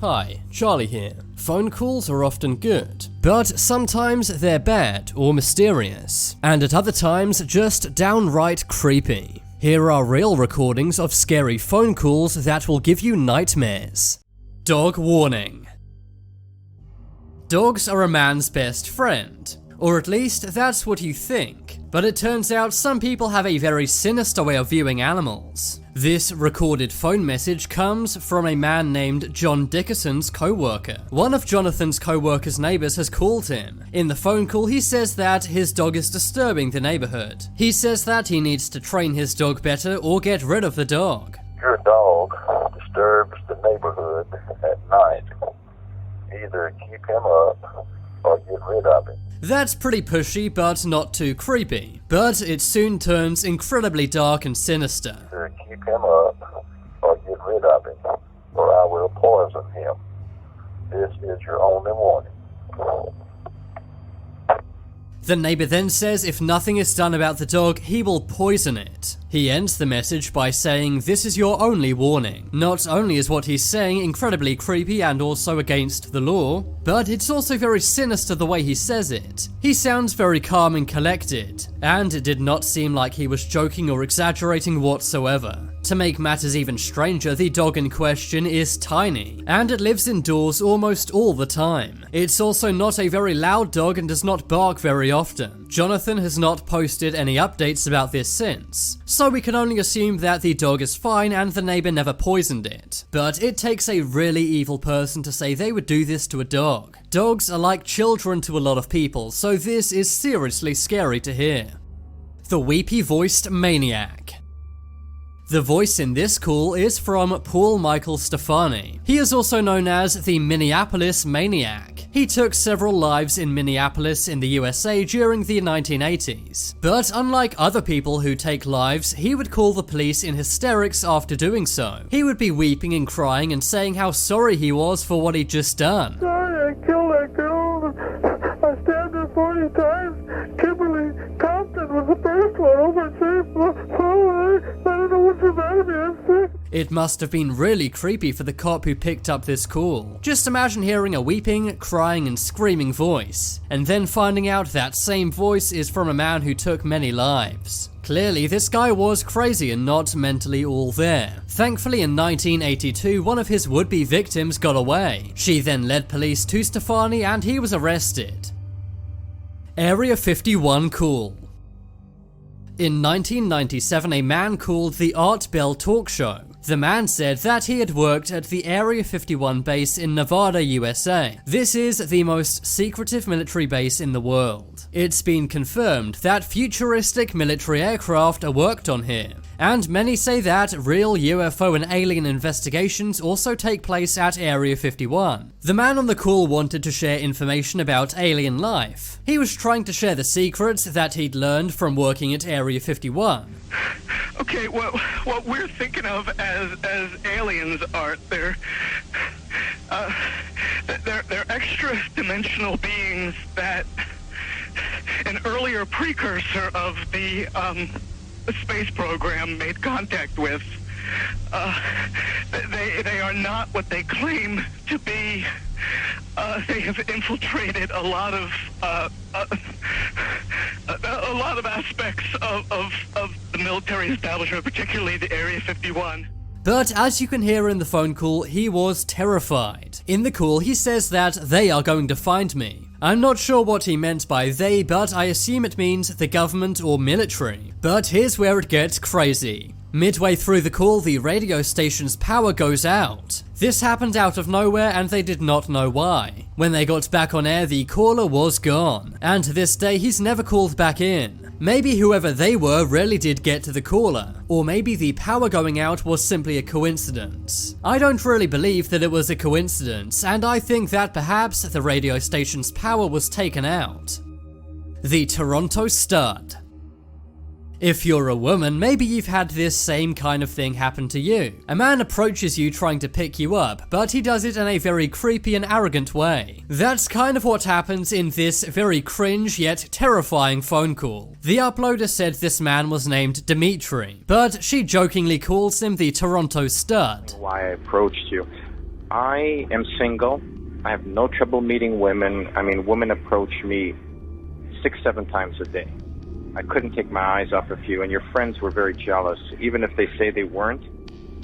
Hi, Charlie here. Phone calls are often good, but sometimes they're bad or mysterious, and at other times just downright creepy. Here are real recordings of scary phone calls that will give you nightmares. Dog warning. Dogs are a man's best friend, or at least that's what you think, but it turns out some people have a very sinister way of viewing animals. This recorded phone message comes from a man named John Dickerson's co-worker. One of Jonathan's co-worker's neighbors has called him. In the phone call, he says that his dog is disturbing the neighborhood. He says that he needs to train his dog better or get rid of the dog. Your dog disturbs the neighborhood at night. Either keep him up or get rid of him. That's pretty pushy, but not too creepy. But it soon turns incredibly dark and sinister. Either keep him up or get rid of him, or I will poison him. This is your only warning. The neighbor then says if nothing is done about the dog, he will poison it. He ends the message by saying, "This is your only warning." Not only is what he's saying incredibly creepy and also against the law, but it's also very sinister the way he says it. He sounds very calm and collected, and it did not seem like he was joking or exaggerating whatsoever. To make matters even stranger, the dog in question is tiny, and it lives indoors almost all the time. It's also not a very loud dog and does not bark very often. Jonathan has not posted any updates about this since, so we can only assume that the dog is fine and the neighbor never poisoned it. But it takes a really evil person to say they would do this to a dog. Dogs are like children to a lot of people, so this is seriously scary to hear. The Weepy-voiced Maniac. The voice in this call is from Paul Michael Stefani. He is also known as the Minneapolis Maniac. He took several lives in Minneapolis in the USA during the 1980s. But unlike other people who take lives, he would call the police in hysterics after doing so. He would be weeping and crying and saying how sorry he was for what he'd just done. Sorry, I killed that girl. I stabbed her 40 times. Kimberly Compton was the first one over at I don't know what's the matter with me. I'm sick. It must have been really creepy for the cop who picked up this call. Just imagine hearing a weeping, crying, and screaming voice, and then finding out that same voice is from a man who took many lives. Clearly, this guy was crazy and not mentally all there. Thankfully, in 1982, one of his would-be victims got away. She then led police to Stefani and he was arrested. Area 51 call. In 1997, a man called the Art Bell Talk Show. The man said that he had worked at the Area 51 base in Nevada, USA. This is the most secretive military base in the world. It's been confirmed that futuristic military aircraft are worked on here, and many say that real UFO and alien investigations also take place at Area 51. The man on the call wanted to share information about alien life. He was trying to share the secrets that he'd learned from working at Area 51. Okay, well, what we're thinking of as aliens are they're extra-dimensional beings that an earlier precursor of the space program made contact with. They are not what they claim to be. They have infiltrated a lot of aspects of the military establishment, particularly the Area 51. But as you can hear in the phone call, he was terrified. In the call, he says that they are going to find me. I'm not sure what he meant by they, but I assume it means the government or military. But here's where it gets crazy. Midway through the call, the radio station's power goes out. This happened out of nowhere and they did not know why. When they got back on air, the caller was gone, and to this day he's never called back in. Maybe whoever they were really did get to the caller, or maybe the power going out was simply a coincidence. I don't really believe that it was a coincidence, and I think that perhaps the radio station's power was taken out. The Toronto Stud. If you're a woman, maybe you've had this same kind of thing happen to you. A man approaches you trying to pick you up, but he does it in a very creepy and arrogant way. That's kind of what happens in this very cringe yet terrifying phone call. The uploader said this man was named Dimitri, but she jokingly calls him the Toronto Stud. Why I approached you. I am single. I have no trouble meeting women. I mean, women approach me 6-7 times a day. I couldn't take my eyes off of you, and your friends were very jealous. Even if they say they weren't,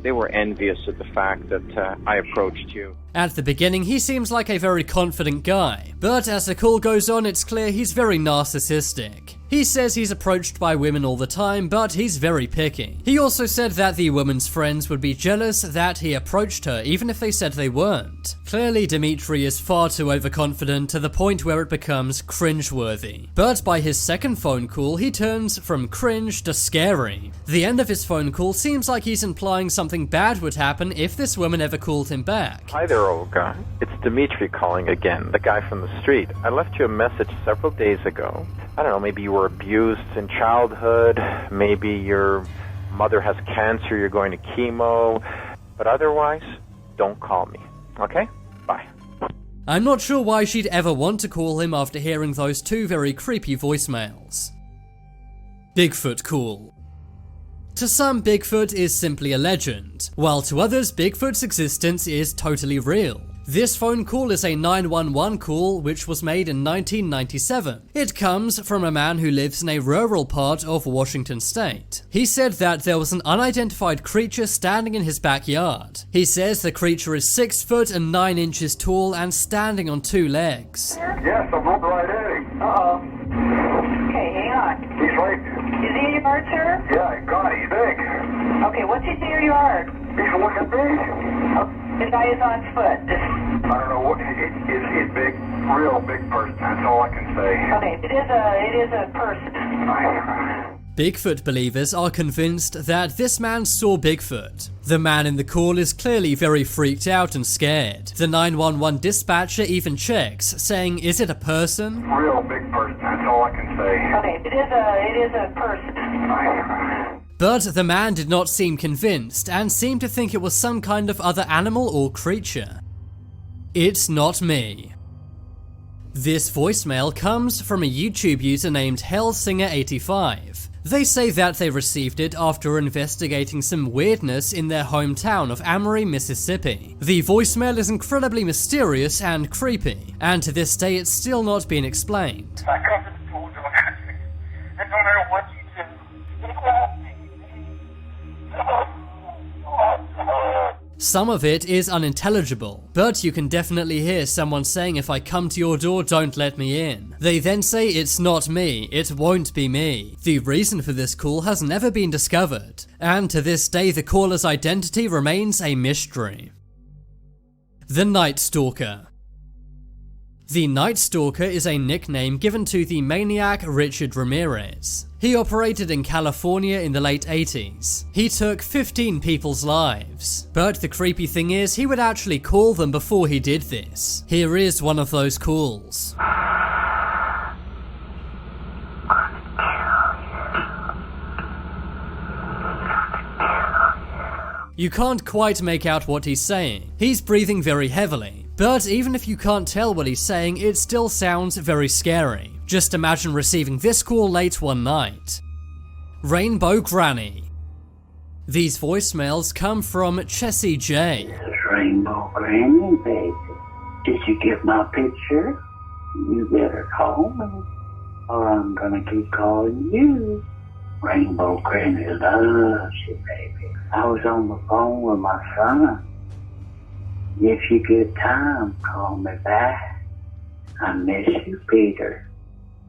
they were envious of the fact that I approached you. At the beginning, he seems like a very confident guy, but as the call goes on, it's clear he's very narcissistic. He says he's approached by women all the time, but he's very picky. He also said that the woman's friends would be jealous that he approached her, even if they said they weren't. Clearly, Dimitri is far too overconfident to the point where it becomes cringeworthy. But by his second phone call, he turns from cringe to scary. The end of his phone call seems like he's implying something bad would happen if this woman ever called him back. Hi there, old guy. It's Dimitri calling again, the guy from the street. I left you a message several days ago. I don't know, maybe you were abused in childhood, maybe your mother has cancer, you're going to chemo, but otherwise, don't call me, okay? Bye. I'm not sure why she'd ever want to call him after hearing those two very creepy voicemails. Bigfoot call. To some, Bigfoot is simply a legend, while to others, Bigfoot's existence is totally real. This phone call is a 911 call which was made in 1997. It comes from a man who lives in a rural part of Washington state. He said that there was an unidentified creature standing in his backyard. He says the creature is 6 foot and 9 inches tall and standing on 2 legs. Yes, I'm looking right at him. Okay, hang on. He's right. Is he in your yard, sir? Yeah, God, he's big. Okay, what's he in your yard? He's looking big. The guy is on foot. I don't know what, he's big, real big person, that's all I can say. Okay, it is a person. Bigfoot believers are convinced that this man saw Bigfoot. The man in the call is clearly very freaked out and scared. The 911 dispatcher even checks, saying, is it a person? Real big person, that's all I can say. Okay, it is a person. But the man did not seem convinced and seemed to think it was some kind of other animal or creature. It's not me. This voicemail comes from a YouTube user named Hellsinger85. They say that they received it after investigating some weirdness in their hometown of Amory, Mississippi. The voicemail is incredibly mysterious and creepy, and to this day it's still not been explained. My cousin told you last week. I don't know what you said. They grabbed me. Some of it is unintelligible, but you can definitely hear someone saying, if I come to your door, don't let me in. They then say, it's not me, it won't be me. The reason for this call has never been discovered, and to this day the caller's identity remains a mystery. The Night Stalker. The Night Stalker is a nickname given to the Maniac Richard Ramirez. He operated in California in the late 80s. He took 15 people's lives. But the creepy thing is, he would actually call them before he did this. Here is one of those calls. You can't quite make out what he's saying. He's breathing very heavily. But even if you can't tell what he's saying, it still sounds very scary. Just imagine receiving this call late one night. Rainbow Granny. These voicemails come from Chessie J. This is Rainbow Granny, baby. Did you get my picture? You better call me, or I'm gonna keep calling you. Rainbow Granny loves you, baby. I was on the phone with my son. If you get time, call me back. I miss you, Peter.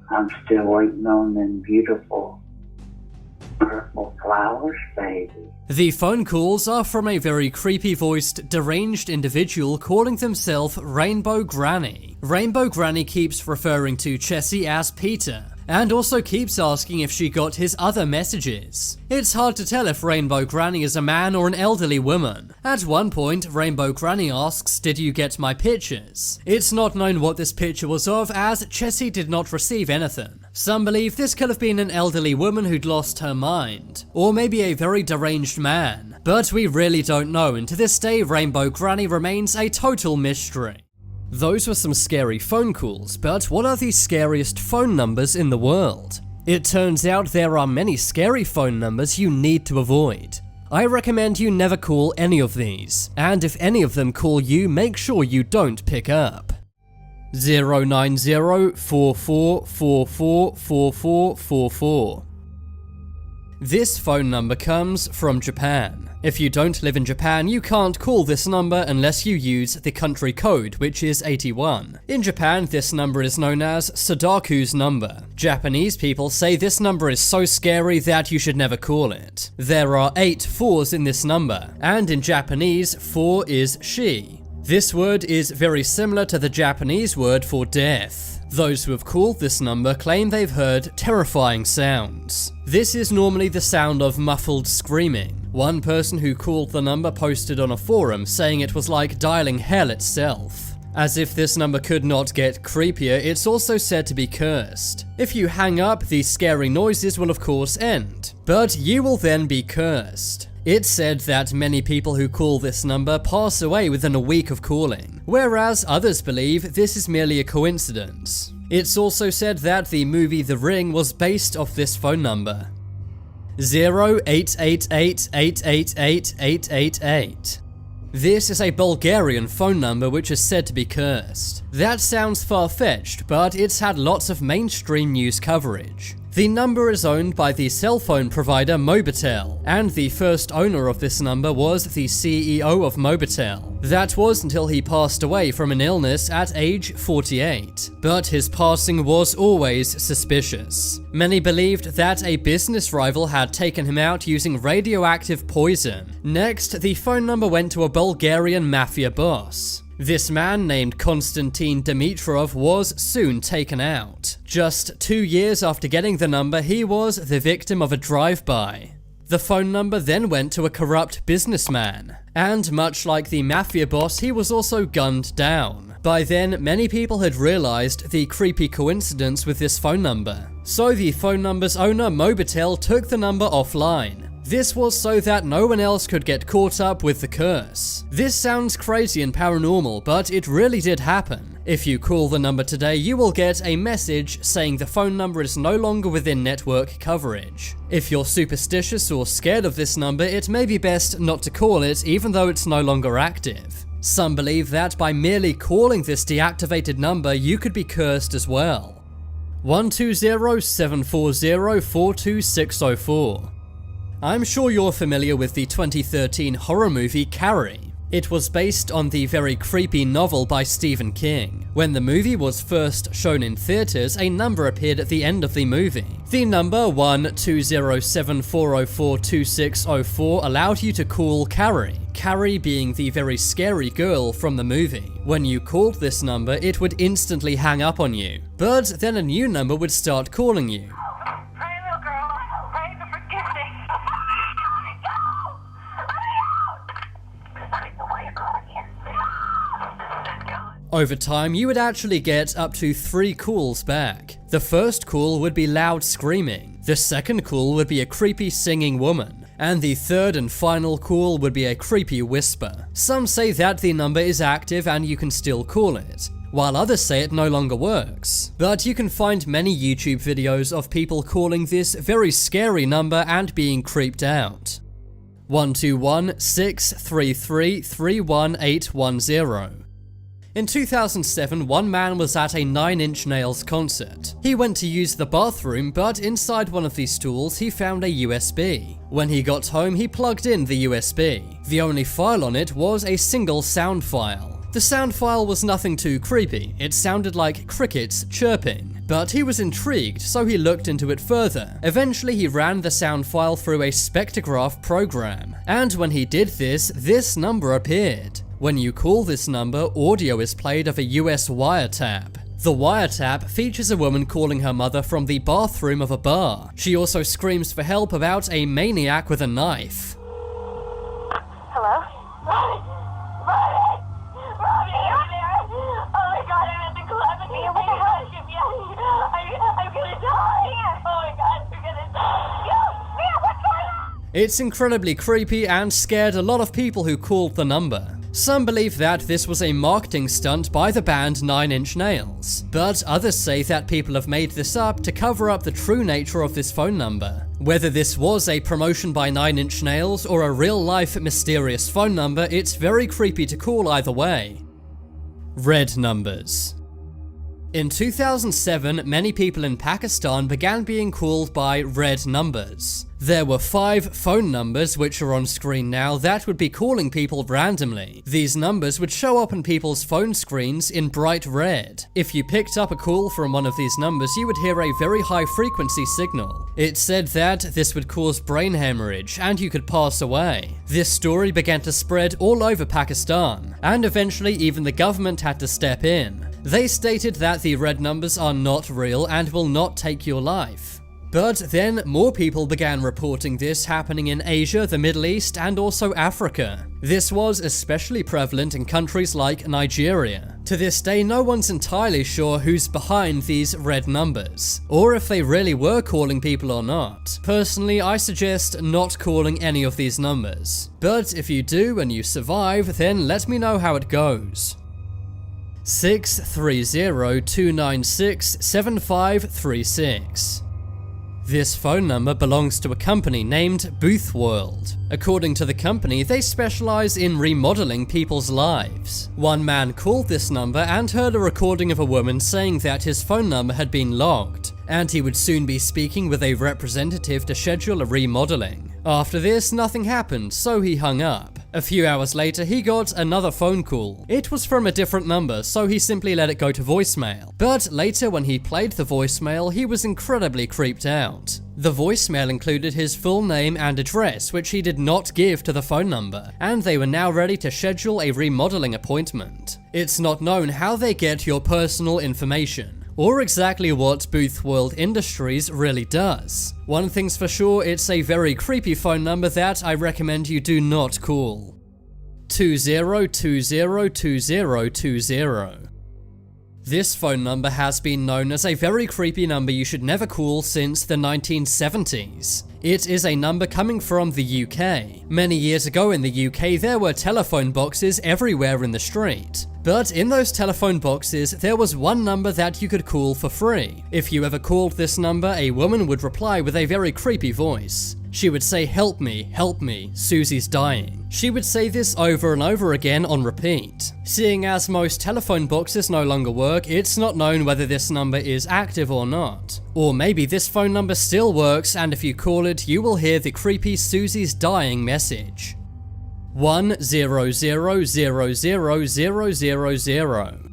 I'm still waiting on them beautiful purple flowers, baby. The phone calls are from a very creepy-voiced, deranged individual calling themselves Rainbow Granny. Rainbow Granny keeps referring to Chessie as Peter, and also keeps asking if she got his other messages. It's hard to tell if Rainbow Granny is a man or an elderly woman. At one point, Rainbow Granny asks, did you get my pictures? It's not known what this picture was of, as Chessie did not receive anything. Some believe this could have been an elderly woman who'd lost her mind, or maybe a very deranged man, but we really don't know, and to this day Rainbow Granny remains a total mystery. Those were some scary phone calls, but what are the scariest phone numbers in the world? It turns out there are many scary phone numbers you need to avoid. I recommend you never call any of these, and if any of them call you, make sure you don't pick up. 09044444444. This phone number comes from Japan. If you don't live in Japan, you can't call this number unless you use the country code, which is 81. In Japan, this number is known as Sadaku's number. Japanese people say this number is so scary that you should never call it. There are 8 4s in this number, and in Japanese, 4 is she. This word is very similar to the Japanese word for death. Those who have called this number claim they've heard terrifying sounds. This is normally the sound of muffled screaming. One person who called the number posted on a forum saying it was like dialing hell itself. As if this number could not get creepier, it's also said to be cursed. If you hang up, these scary noises will of course end, but you will then be cursed. It's said that many people who call this number pass away within a week of calling, whereas others believe this is merely a coincidence. It's also said that the movie The Ring was based off this phone number. 08888888888. This is a Bulgarian phone number which is said to be cursed. That sounds far-fetched, but it's had lots of mainstream news coverage. The number is owned by the cell phone provider Mobitel, and the first owner of this number was the CEO of Mobitel. That was until he passed away from an illness at age 48. But his passing was always suspicious. Many believed that a business rival had taken him out using radioactive poison. Next, the phone number went to a Bulgarian mafia boss. This man named Konstantin Dimitrov was soon taken out. Just 2 years after getting the number, he was the victim of a drive-by. The phone number then went to a corrupt businessman, and much like the mafia boss, he was also gunned down. By then, many people had realized the creepy coincidence with this phone number. So the phone number's owner, Mobitel, took the number offline. This was so that no one else could get caught up with the curse. This sounds crazy and paranormal, but it really did happen. If you call the number today, you will get a message saying the phone number is no longer within network coverage. If you're superstitious or scared of this number, it may be best not to call it even though it's no longer active. Some believe that by merely calling this deactivated number, you could be cursed as well. 120-740-42604. I'm sure you're familiar with the 2013 horror movie Carrie. It was based on the very creepy novel by Stephen King. When the movie was first shown in theaters, a number appeared at the end of the movie. The number 120-740-42604 allowed you to call Carrie. Carrie being the very scary girl from the movie. When you called this number, it would instantly hang up on you. But then a new number would start calling you. Over time, you would actually get up to 3 calls back. The first call would be loud screaming, the second call would be a creepy singing woman, and the third and final call would be a creepy whisper. Some say that the number is active and you can still call it, while others say it no longer works. But you can find many YouTube videos of people calling this very scary number and being creeped out. 121-633-31810. In 2007, one man was at a 9 Inch Nails concert. He went to use the bathroom, but inside one of these stools he found a USB. When he got home, he plugged in the USB. The only file on it was a single sound file. The sound file was nothing too creepy, it sounded like crickets chirping. But he was intrigued, so he looked into it further. Eventually he ran the sound file through a spectrograph program, and when he did this, this number appeared. When you call this number, audio is played of a US wiretap. The wiretap features a woman calling her mother from the bathroom of a bar. She also screams for help about a maniac with a knife. Hello? Mommy! Mommy! Mommy! Oh my god, I'm at the club and what the hell? I'm gonna die! Oh my god, I'm gonna die! Mia, what's going on? It's incredibly creepy and scared a lot of people who called the number. Some believe that this was a marketing stunt by the band 9 Inch Nails, but others say that people have made this up to cover up the true nature of this phone number. Whether this was a promotion by 9 Inch Nails or a real-life mysterious phone number, it's very creepy to call either way. Red numbers. In 2007, many people in Pakistan began being called by red numbers. There were 5 phone numbers, which are on screen now, that would be calling people randomly. These numbers would show up on people's phone screens in bright red. If you picked up a call from one of these numbers, you would hear a very high frequency signal. It said that this would cause brain hemorrhage and you could pass away. This story began to spread all over Pakistan, and eventually even the government had to step in. They stated that the red numbers are not real and will not take your life. But then more people began reporting this happening in Asia, the Middle East, and also Africa. This was especially prevalent in countries like Nigeria. To this day, no one's entirely sure who's behind these red numbers, or if they really were calling people or not. Personally, I suggest not calling any of these numbers. But if you do and you survive, then let me know how it goes. 630-296-7536. This phone number belongs to a company named Booth World. According to the company, they specialize in remodeling people's lives. One man called this number and heard a recording of a woman saying that his phone number had been logged, and he would soon be speaking with a representative to schedule a remodeling. After this, nothing happened, so he hung up. A few hours later, he got another phone call. It was from a different number, so he simply let it go to voicemail. But later, when he played the voicemail, he was incredibly creeped out. The voicemail included his full name and address, which he did not give to the phone number, and they were now ready to schedule a remodeling appointment. It's not known how they get your personal information, or exactly what Booth World Industries really does. One thing's for sure, it's a very creepy phone number that I recommend you do not call. 20202020. This phone number has been known as a very creepy number you should never call since the 1970s. It is a number coming from the UK. Many years ago in the UK, there were telephone boxes everywhere in the street. But in those telephone boxes, there was one number that you could call for free. If you ever called this number, a woman would reply with a very creepy voice. She would say, help me, Susie's dying. She would say this over and over again on repeat. Seeing as most telephone boxes no longer work, it's not known whether this number is active or not. Or maybe this phone number still works, and if you call it, you will hear the creepy Susie's dying message. 1000000.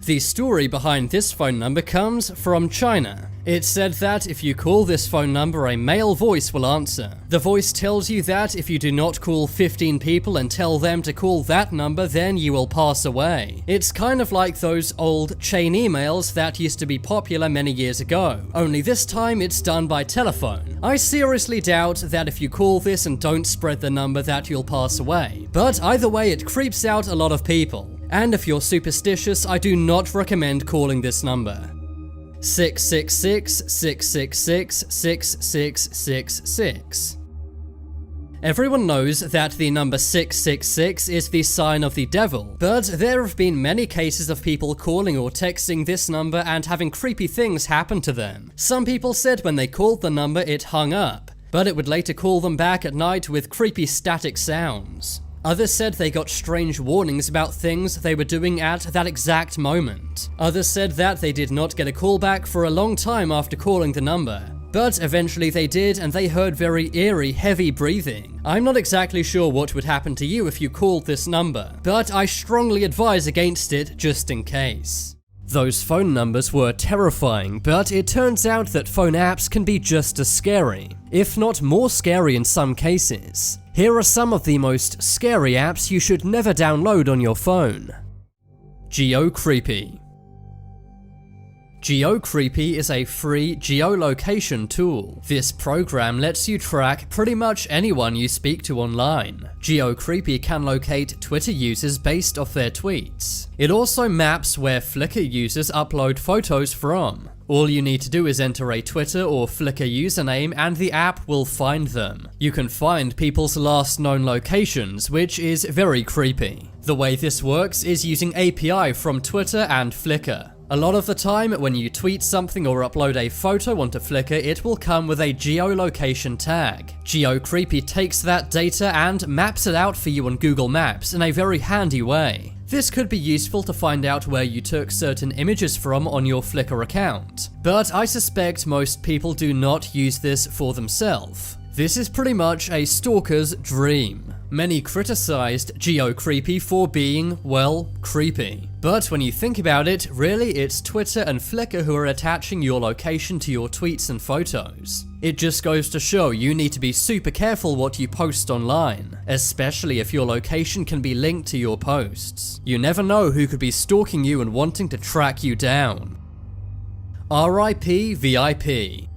The story behind this phone number comes from China. It's said that if you call this phone number, a male voice will answer. The voice tells you that if you do not call 15 people and tell them to call that number, then you will pass away. It's kind of like those old chain emails that used to be popular many years ago, only this time it's done by telephone. I seriously doubt that if you call this and don't spread the number that you'll pass away, but either way it creeps out a lot of people. And if you're superstitious, I do not recommend calling this number. 666-666-6666. Everyone knows that the number 666 is the sign of the devil, but there have been many cases of people calling or texting this number and having creepy things happen to them. Some people said when they called the number it hung up, but it would later call them back at night with creepy static sounds. Others said they got strange warnings about things they were doing at that exact moment. Others said that they did not get a call back for a long time after calling the number. But eventually they did, and they heard very eerie, heavy breathing. I'm not exactly sure what would happen to you if you called this number, but I strongly advise against it just in case. Those phone numbers were terrifying, but it turns out that phone apps can be just as scary, if not more scary in some cases. Here are some of the most scary apps you should never download on your phone. GeoCreepy. GeoCreepy is a free geolocation tool. This program lets you track pretty much anyone you speak to online. GeoCreepy can locate Twitter users based off their tweets. It also maps where Flickr users upload photos from. All you need to do is enter a Twitter or Flickr username and the app will find them. You can find people's last known locations, which is very creepy. The way this works is using API from Twitter and Flickr. A lot of the time, when you tweet something or upload a photo onto Flickr, it will come with a geolocation tag. GeoCreepy takes that data and maps it out for you on Google Maps in a very handy way. This could be useful to find out where you took certain images from on your Flickr account, but I suspect most people do not use this for themselves. This is pretty much a stalker's dream. Many criticized GeoCreepy for being, well, creepy. But when you think about it, really it's Twitter and Flickr who are attaching your location to your tweets and photos. It just goes to show you need to be super careful what you post online, especially if your location can be linked to your posts. You never know who could be stalking you and wanting to track you down. RIP VIP.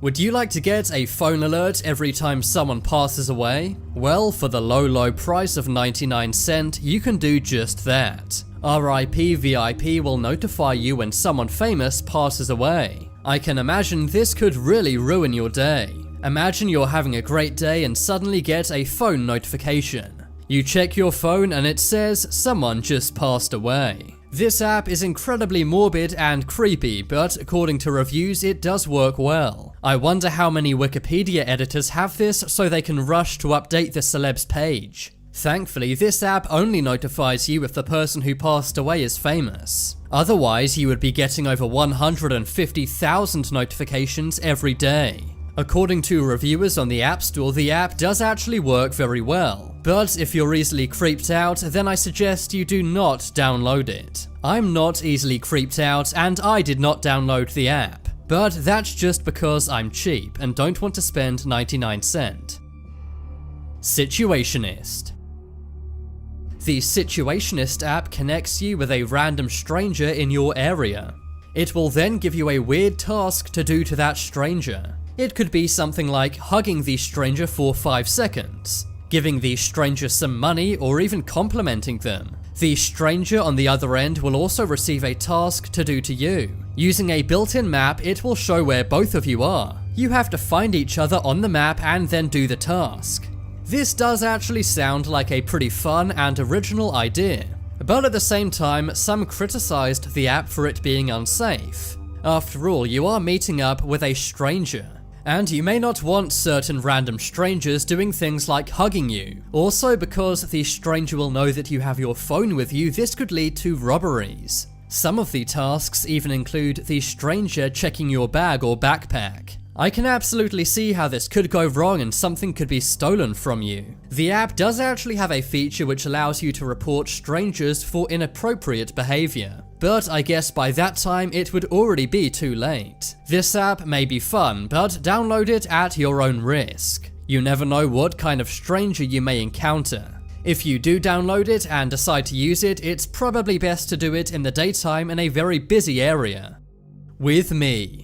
Would you like to get a phone alert every time someone passes away? Well, for the low price of 99 cents, you can do just that. RIP VIP will notify you when someone famous passes away. I can imagine this could really ruin your day. Imagine you're having a great day and suddenly get a phone notification. You check your phone and it says someone just passed away. This app is incredibly morbid and creepy, but according to reviews, it does work well. I wonder how many Wikipedia editors have this so they can rush to update the celeb's page. Thankfully, this app only notifies you if the person who passed away is famous. Otherwise, you would be getting over 150,000 notifications every day. According to reviewers on the App Store, the app does actually work very well. But if you're easily creeped out, then I suggest you do not download it. I'm not easily creeped out, and I did not download the app. But that's just because I'm cheap and don't want to spend 99 cents. Situationist. The Situationist app connects you with a random stranger in your area. It will then give you a weird task to do to that stranger. It could be something like hugging the stranger for 5 seconds, giving the stranger some money, or even complimenting them. The stranger on the other end will also receive a task to do to you. Using a built-in map, it will show where both of you are. You have to find each other on the map and then do the task. This does actually sound like a pretty fun and original idea, but at the same time, some criticized the app for it being unsafe. After all, you are meeting up with a stranger, and you may not want certain random strangers doing things like hugging you. Also, because the stranger will know that you have your phone with you, this could lead to robberies. Some of the tasks even include the stranger checking your bag or backpack. I can absolutely see how this could go wrong and something could be stolen from you. The app does actually have a feature which allows you to report strangers for inappropriate behavior, but I guess by that time it would already be too late. This app may be fun, but download it at your own risk. You never know what kind of stranger you may encounter. If you do download it and decide to use it, it's probably best to do it in the daytime in a very busy area. With me.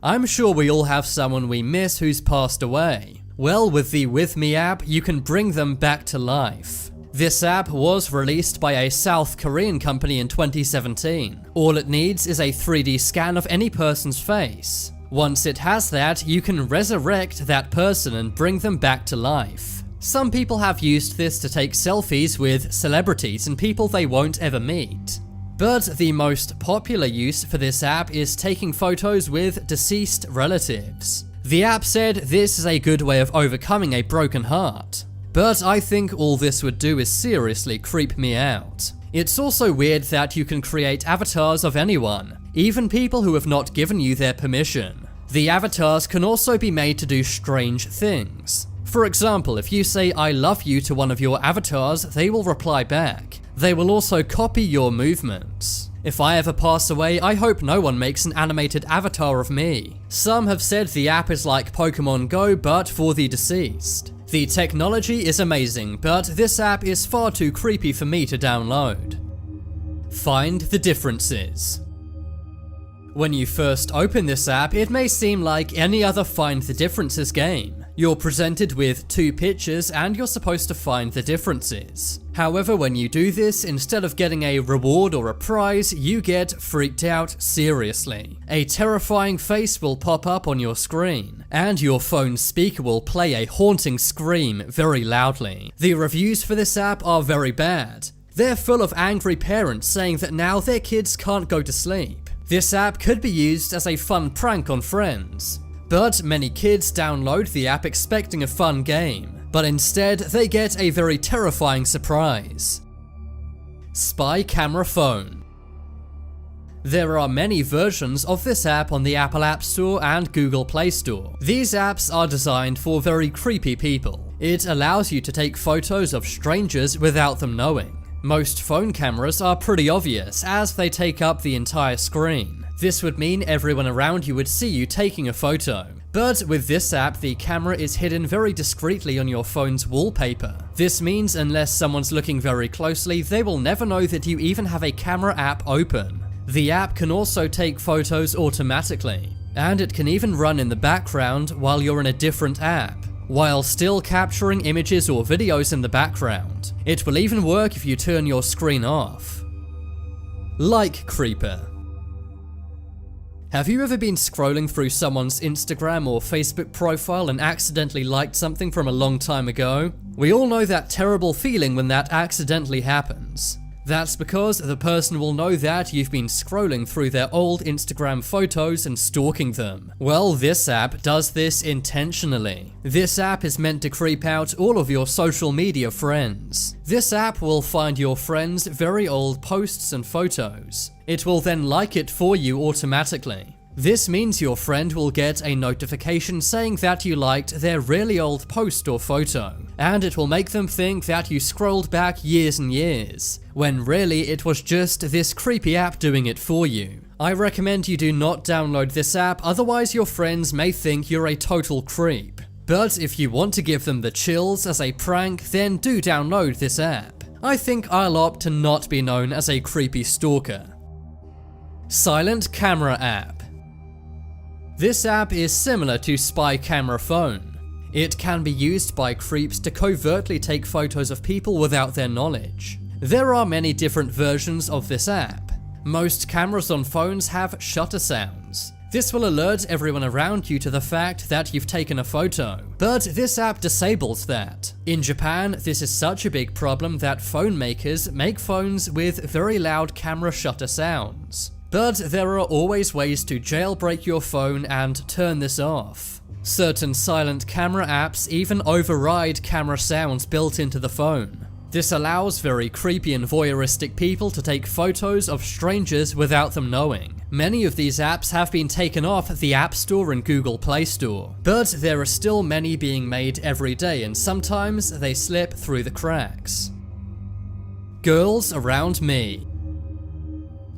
I'm sure we all have someone we miss who's passed away. Well, with the With Me app, you can bring them back to life. This app was released by a South Korean company in 2017. All it needs is a 3D scan of any person's face. Once it has that, you can resurrect that person and bring them back to life. Some people have used this to take selfies with celebrities and people they won't ever meet. But the most popular use for this app is taking photos with deceased relatives. The app said this is a good way of overcoming a broken heart. But I think all this would do is seriously creep me out. It's also weird that you can create avatars of anyone, even people who have not given you their permission. The avatars can also be made to do strange things. For example, if you say "I love you" to one of your avatars, they will reply back. They will also copy your movements. If I ever pass away, I hope no one makes an animated avatar of me. Some have said the app is like Pokemon Go, but for the deceased. The technology is amazing, but this app is far too creepy for me to download. Find the differences. When you first open this app, it may seem like any other Find the Differences game. You're presented with 2 pictures and you're supposed to find the differences. However, when you do this, instead of getting a reward or a prize, you get freaked out seriously. A terrifying face will pop up on your screen, and your phone's speaker will play a haunting scream very loudly. The reviews for this app are very bad. They're full of angry parents saying that now their kids can't go to sleep. This app could be used as a fun prank on friends. But many kids download the app expecting a fun game, but instead they get a very terrifying surprise. Spy Camera Phone. There are many versions of this app on the Apple App Store and Google Play Store. These apps are designed for very creepy people. It allows you to take photos of strangers without them knowing. Most phone cameras are pretty obvious as they take up the entire screen. This would mean everyone around you would see you taking a photo. But with this app, the camera is hidden very discreetly on your phone's wallpaper. This means unless someone's looking very closely, they will never know that you even have a camera app open. The app can also take photos automatically, and it can even run in the background while you're in a different app, while still capturing images or videos in the background. It will even work if you turn your screen off. Like Creeper. Have you ever been scrolling through someone's Instagram or Facebook profile and accidentally liked something from a long time ago? We all know that terrible feeling when that accidentally happens. That's because the person will know that you've been scrolling through their old Instagram photos and stalking them. Well, this app does this intentionally. This app is meant to creep out all of your social media friends. This app will find your friends' very old posts and photos. It will then like it for you automatically. This means your friend will get a notification saying that you liked their really old post or photo, and it will make them think that you scrolled back years and years, when really it was just this creepy app doing it for you. I recommend you do not download this app, otherwise your friends may think you're a total creep. But if you want to give them the chills as a prank, then do download this app. I think I'll opt to not be known as a creepy stalker. Silent Camera App. This app is similar to Spy Camera Phone. It can be used by creeps to covertly take photos of people without their knowledge. There are many different versions of this app. Most cameras on phones have shutter sounds. This will alert everyone around you to the fact that you've taken a photo, but this app disables that. In Japan, this is such a big problem that phone makers make phones with very loud camera shutter sounds. But there are always ways to jailbreak your phone and turn this off. Certain silent camera apps even override camera sounds built into the phone. This allows very creepy and voyeuristic people to take photos of strangers without them knowing. Many of these apps have been taken off the App Store and Google Play Store, but there are still many being made every day, and sometimes they slip through the cracks. Girls Around Me.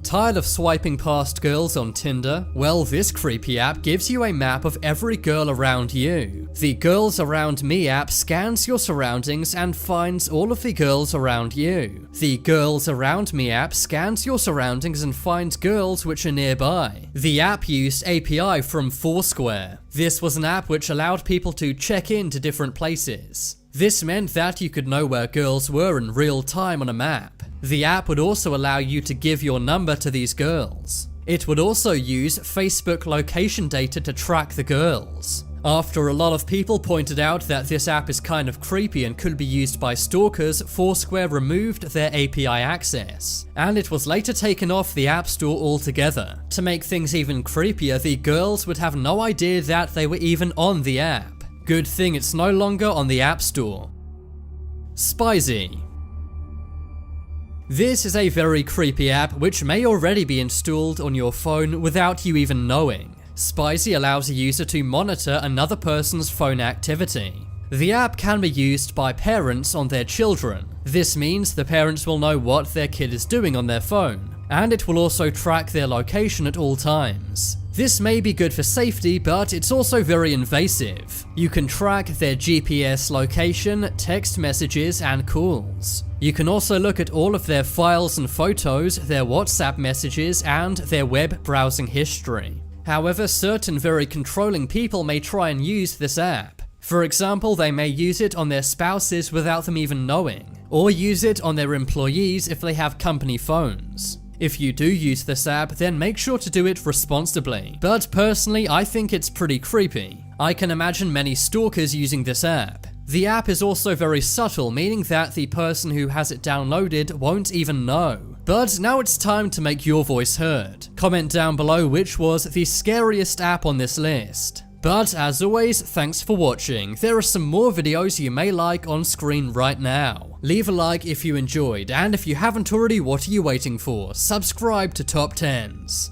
Tired of swiping past girls on Tinder? Well, this creepy app gives you a map of every girl around you. The Girls Around Me app scans your surroundings and finds all of the girls around you. The Girls Around Me app scans your surroundings and finds girls which are nearby. The app used API from Foursquare. This was an app which allowed people to check into different places. This meant that you could know where girls were in real time on a map. The app would also allow you to give your number to these girls. It would also use Facebook location data to track the girls. After a lot of people pointed out that this app is kind of creepy and could be used by stalkers, Foursquare removed their API access, and it was later taken off the App Store altogether. To make things even creepier, the girls would have no idea that they were even on the app. Good thing it's no longer on the App Store. Spizy. This is a very creepy app which may already be installed on your phone without you even knowing. Spizy allows a user to monitor another person's phone activity. The app can be used by parents on their children. This means the parents will know what their kid is doing on their phone, and it will also track their location at all times. This may be good for safety, but it's also very invasive. You can track their GPS location, text messages, and calls. You can also look at all of their files and photos, their WhatsApp messages, and their web browsing history. However, certain very controlling people may try and use this app. For example, they may use it on their spouses without them even knowing, or use it on their employees if they have company phones. If you do use this app, then make sure to do it responsibly. But personally, I think it's pretty creepy. I can imagine many stalkers using this app. The app is also very subtle, meaning that the person who has it downloaded won't even know. But now it's time to make your voice heard. Comment down below which was the scariest app on this list. But as always, thanks for watching. There are some more videos you may like on screen right now. Leave a like if you enjoyed, and if you haven't already, what are you waiting for? Subscribe to Top 10s.